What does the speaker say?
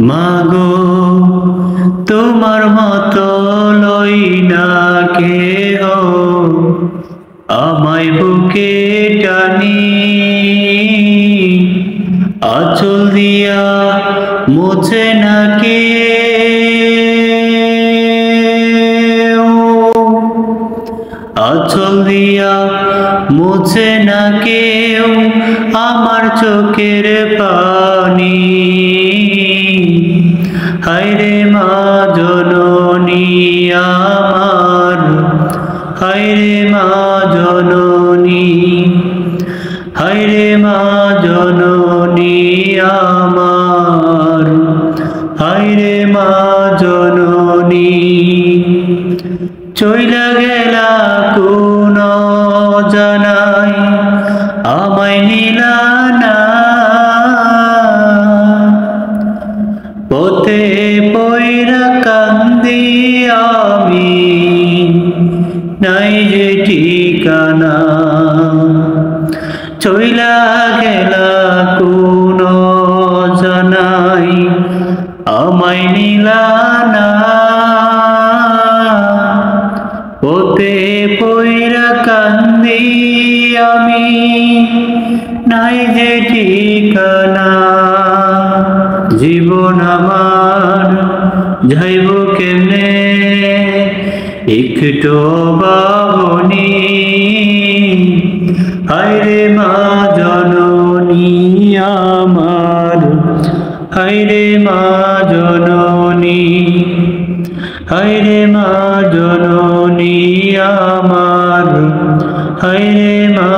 মাগো তোমার মতো লই না কেহ, আমায় বুকে টানি আঁচল দিয়া মুছে না কেউ, আঁচল দিয়া মুছে না কেউ আমার চোখের পানি। হায়রে মা জননী আমার, হায়রে মা জননী, হায়রে মা জননী আমার, হায়রে মা জননী। চইলা গেলা কোন জানাই আমায় নিলা না, পথে পয়রা কান্দি আমি নাই যে ঠিকানা। চইলা গেলা কোন জানাই আমায় নিলা না, পথে পয়রা কান্দি আমি নাই যে ঠিকানা। জীবন আমার যাইব কেমনে একটু ভাবনি। হায়রে মা জননী আমার, হায়রে মা জননী, হায়রে মা জননী আমার, হায়রে মা